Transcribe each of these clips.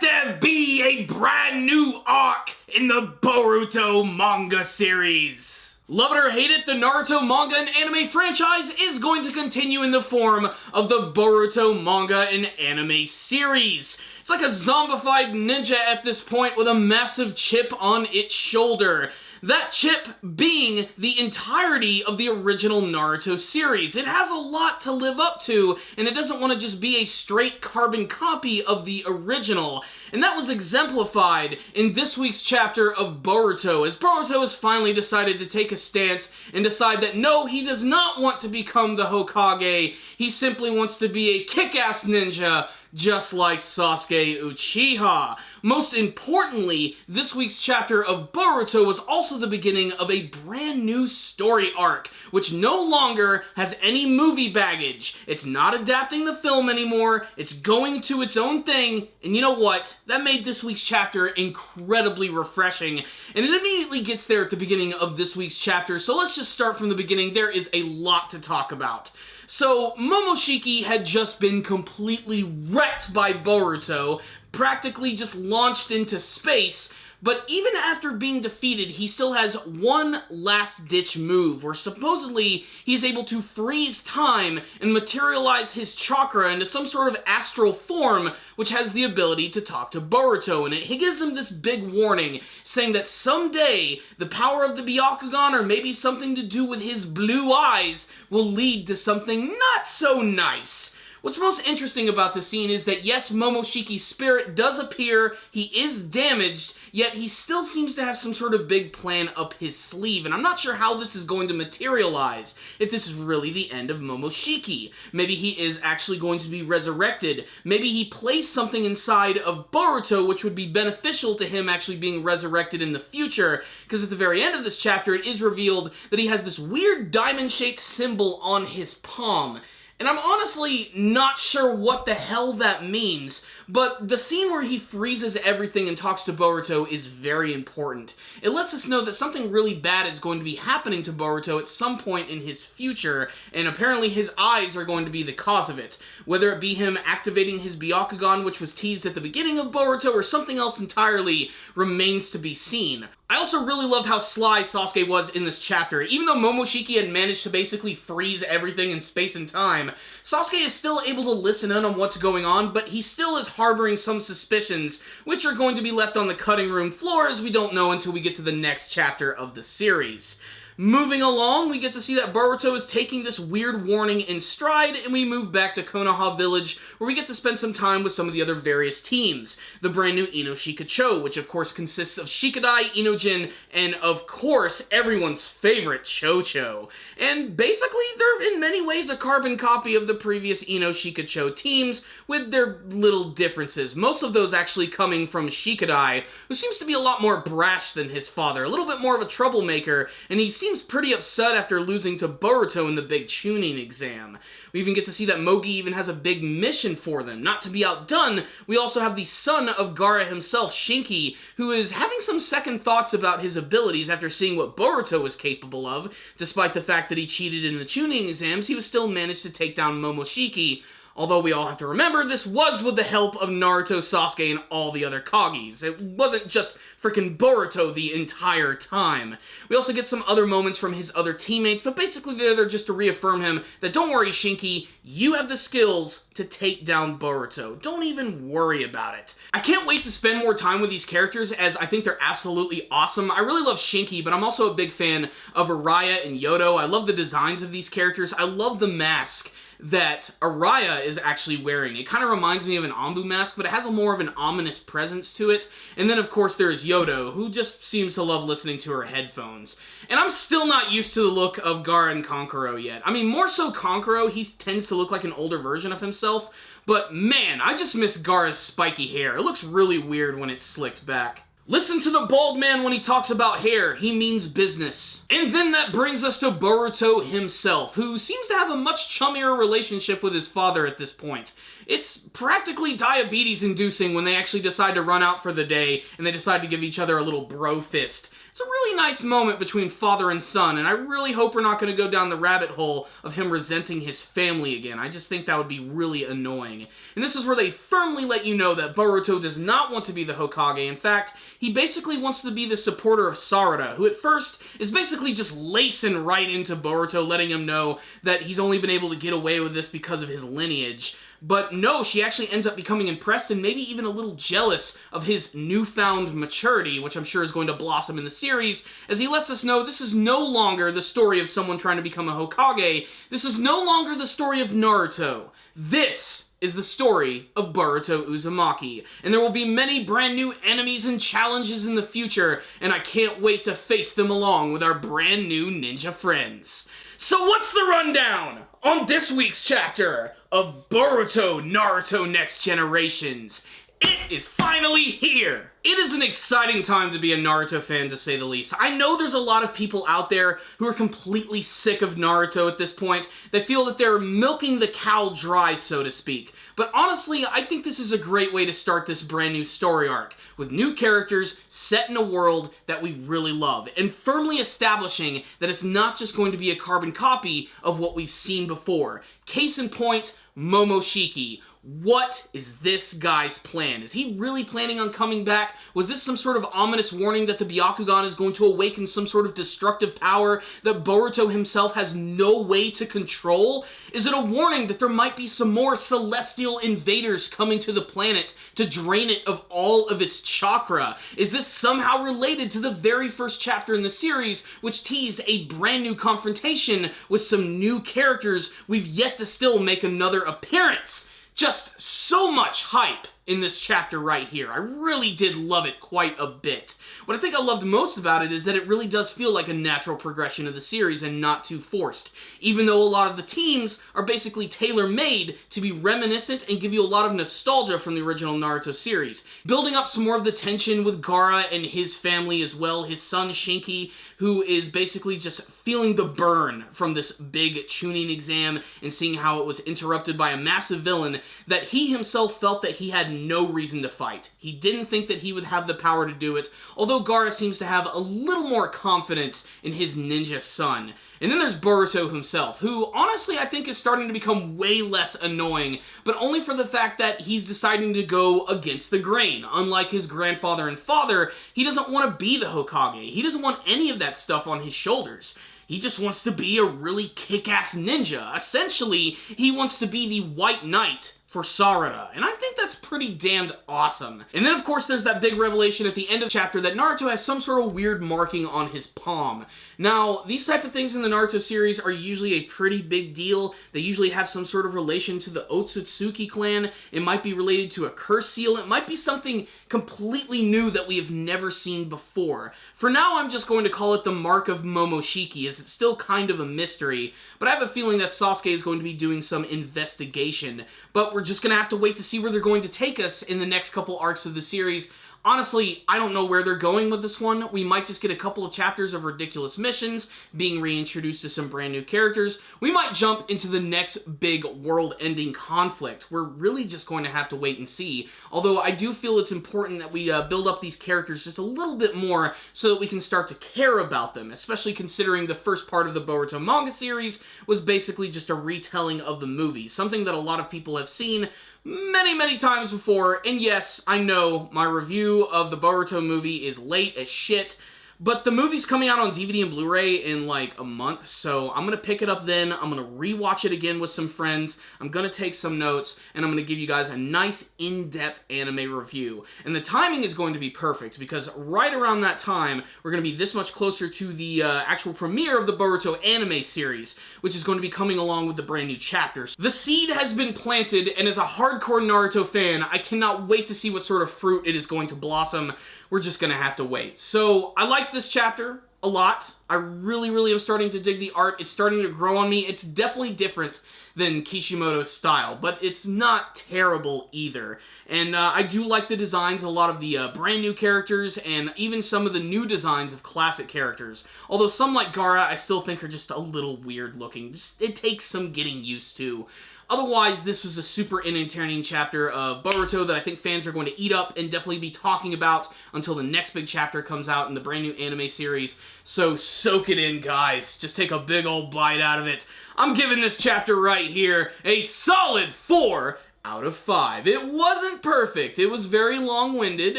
there be a brand new arc in the Boruto manga series. Love it or hate it, the Naruto manga and anime franchise is going to continue in the form of the Boruto manga and anime series. It's like a zombified ninja at this point with a massive chip on its shoulder. That chip being the entirety of the original Naruto series. It has a lot to live up to, and it doesn't want to just be a straight carbon copy of the original. And that was exemplified in this week's chapter of Boruto, as Boruto has finally decided to take a stance and decide that no, he does not want to become the Hokage. He simply wants to be a kick-ass ninja, just like Sasuke Uchiha. Most importantly, this week's chapter of Boruto was also the beginning of a brand new story arc, which no longer has any movie baggage. It's not adapting the film anymore, it's going to its own thing, and you know what? That made this week's chapter incredibly refreshing, and it immediately gets there at the beginning of this week's chapter, so let's just start from the beginning. There is a lot to talk about. So, Momoshiki had just been completely wrecked by Boruto, practically just launched into space, but even after being defeated, he still has one last-ditch move, where supposedly he's able to freeze time and materialize his chakra into some sort of astral form, which has the ability to talk to Boruto, and he gives him this big warning, saying that someday the power of the Byakugan, or maybe something to do with his blue eyes, will lead to something not so nice. What's most interesting about the scene is that yes, Momoshiki's spirit does appear, he is damaged, yet he still seems to have some sort of big plan up his sleeve, and I'm not sure how this is going to materialize, if this is really the end of Momoshiki. Maybe he is actually going to be resurrected, maybe he placed something inside of Boruto which would be beneficial to him actually being resurrected in the future, because at the very end of this chapter it is revealed that he has this weird diamond-shaped symbol on his palm. And I'm honestly not sure what the hell that means, but the scene where he freezes everything and talks to Boruto is very important. It lets us know that something really bad is going to be happening to Boruto at some point in his future, and apparently his eyes are going to be the cause of it. Whether it be him activating his Byakugan, which was teased at the beginning of Boruto, or something else entirely, remains to be seen. I also really loved how sly Sasuke was in this chapter. Even though Momoshiki had managed to basically freeze everything in space and time, Sasuke is still able to listen in on what's going on, but he still is harboring some suspicions, which are going to be left on the cutting room floor, as we don't know until we get to the next chapter of the series. Moving along, we get to see that Boruto is taking this weird warning in stride, and we move back to Konoha Village, where we get to spend some time with some of the other various teams. The brand new Inoshika-cho, which of course consists of Shikadai, Inojin, and of course, everyone's favorite Cho-Cho. And basically, they're in many ways a carbon copy of the previous Inoshika-cho teams, with their little differences. Most of those actually coming from Shikadai, who seems to be a lot more brash than his father, a little bit more of a troublemaker, and he seems pretty upset after losing to Boruto in the big tuning exam. We even get to see that Mogi even has a big mission for them. Not to be outdone, we also have the son of Gaara himself, Shinki, who is having some second thoughts about his abilities after seeing what Boruto was capable of. Despite the fact that he cheated in the tuning exams, he was still managed to take down Momoshiki. Although we all have to remember, this was with the help of Naruto, Sasuke, and all the other Kagis. It wasn't just freaking Boruto the entire time. We also get some other moments from his other teammates, but basically they're there just to reaffirm him that don't worry, Shinki, you have the skills to take down Boruto. Don't even worry about it. I can't wait to spend more time with these characters, as I think they're absolutely awesome. I really love Shinki, but I'm also a big fan of Araya and Yodo. I love the designs of these characters. I love the mask that Araya is actually wearing. It kind of reminds me of an Anbu mask, but it has a more of an ominous presence to it. And then, of course, there's Yodo, who just seems to love listening to her headphones. And I'm still not used to the look of Gaara and Kankuro yet. I mean, more so Kankuro, he tends to look like an older version of himself, but man, I just miss Gaara's spiky hair. It looks really weird when it's slicked back. Listen to the bald man when he talks about hair. He means business. And then that brings us to Boruto himself, who seems to have a much chummier relationship with his father at this point. It's practically diabetes-inducing when they actually decide to run out for the day and they decide to give each other a little bro fist. It's a really nice moment between father and son, and I really hope we're not going to go down the rabbit hole of him resenting his family again. I just think that would be really annoying. And this is where they firmly let you know that Boruto does not want to be the Hokage. In fact, he basically wants to be the supporter of Sarada, who at first is basically just lacing right into Boruto, letting him know that he's only been able to get away with this because of his lineage. But no, she actually ends up becoming impressed and maybe even a little jealous of his newfound maturity, which I'm sure is going to blossom in the series, as he lets us know this is no longer the story of someone trying to become a Hokage. This is no longer the story of Naruto. This is the story of Boruto Uzumaki, and there will be many brand new enemies and challenges in the future, and I can't wait to face them along with our brand new ninja friends. So what's the rundown on this week's chapter of Boruto Naruto Next Generations? It is finally here! It is an exciting time to be a Naruto fan, to say the least. I know there's a lot of people out there who are completely sick of Naruto at this point. They feel that they're milking the cow dry, so to speak. But honestly, I think this is a great way to start this brand new story arc, with new characters set in a world that we really love, and firmly establishing that it's not just going to be a carbon copy of what we've seen before. Case in point, Momoshiki. What is this guy's plan? Is he really planning on coming back? Was this some sort of ominous warning that the Byakugan is going to awaken some sort of destructive power that Boruto himself has no way to control? Is it a warning that there might be some more celestial invaders coming to the planet to drain it of all of its chakra? Is this somehow related to the very first chapter in the series, which teased a brand new confrontation with some new characters we've yet to still make another appearance? Just so much hype in this chapter right here. I really did love it quite a bit. What I think I loved most about it is that it really does feel like a natural progression of the series and not too forced, even though a lot of the teams are basically tailor-made to be reminiscent and give you a lot of nostalgia from the original Naruto series. Building up some more of the tension with Gaara and his family as well, his son Shinki, who is basically just feeling the burn from this big Chunin exam and seeing how it was interrupted by a massive villain that he himself felt that he had no reason to fight. He didn't think that he would have the power to do it, although Gaara seems to have a little more confidence in his ninja son. And then there's Boruto himself, who honestly I think is starting to become way less annoying, but only for the fact that he's deciding to go against the grain. Unlike his grandfather and father, he doesn't want to be the Hokage. He doesn't want any of that stuff on his shoulders. He just wants to be a really kick-ass ninja. Essentially, he wants to be the White Knight for Sarada, and I think that's pretty damned awesome. And then of course there's that big revelation at the end of the chapter that Naruto has some sort of weird marking on his palm. Now, these type of things in the Naruto series are usually a pretty big deal. They usually have some sort of relation to the Otsutsuki clan. It might be related to a curse seal. It might be something completely new that we have never seen before. For now, I'm just going to call it the Mark of Momoshiki, as it's still kind of a mystery, but I have a feeling that Sasuke is going to be doing some investigation. But we're just going to have to wait to see where they're going to take us in the next couple arcs of the series. Honestly, I don't know where they're going with this one. We might just get a couple of chapters of ridiculous missions, being reintroduced to some brand new characters. We might jump into the next big world-ending conflict. We're really just going to have to wait and see. Although I do feel it's important that we build up these characters just a little bit more so that we can start to care about them, especially considering the first part of the Boruto manga series was basically just a retelling of the movie, something that a lot of people have seen many times before. And yes, I know my review of the Boruto movie is late as shit, but the movie's coming out on DVD and Blu-ray in like a month, so I'm gonna pick it up then. I'm gonna rewatch it again with some friends. I'm gonna take some notes, and I'm gonna give you guys a nice in-depth anime review. And the timing is going to be perfect, because right around that time, we're gonna be this much closer to the actual premiere of the Boruto anime series, which is going to be coming along with the brand new chapters. The seed has been planted, and as a hardcore Naruto fan, I cannot wait to see what sort of fruit it is going to blossom. We're just gonna have to wait. So, I liked this chapter a lot. I really am starting to dig the art. It's starting to grow on me. It's definitely different than Kishimoto's style, but it's not terrible either. And I do like the designs, a lot of the brand new characters, and even some of the new designs of classic characters. Although some, like Gaara, I still think are just a little weird looking. It takes some getting used to. Otherwise, this was a super entertaining chapter of Boruto that I think fans are going to eat up and definitely be talking about until the next big chapter comes out in the brand new anime series. So soak it in, guys. Just take a big old bite out of it. I'm giving this chapter right here a solid 4 out of 5. It wasn't perfect. It was very long-winded,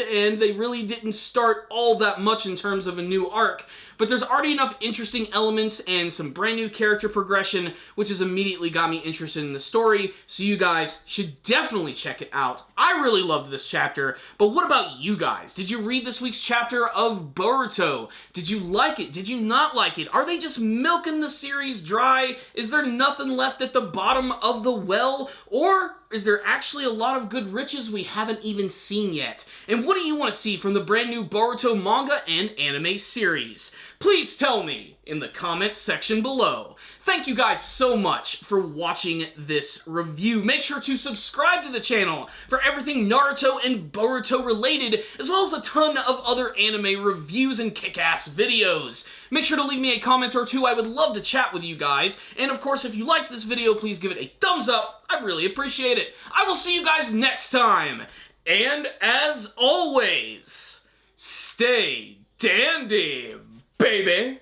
and they really didn't start all that much in terms of a new arc, but there's already enough interesting elements and some brand new character progression, which has immediately got me interested in the story, so you guys should definitely check it out. I really loved this chapter, but what about you guys? Did you read this week's chapter of Boruto? Did you like it? Did you not like it? Are they just milking the series dry? Is there nothing left at the bottom of the well? Or is there actually a lot of good riches we haven't even seen yet? And what do you want to see from the brand new Boruto manga and anime series? Please tell me in the comments section below. Thank you guys so much for watching this review. Make sure to subscribe to the channel for everything Naruto and Boruto related, as well as a ton of other anime reviews and kick-ass videos. Make sure to leave me a comment or two. I would love to chat with you guys. And of course, if you liked this video, please give it a thumbs up. I really appreciate it. I will see you guys next time. And as always, stay dandy, baby.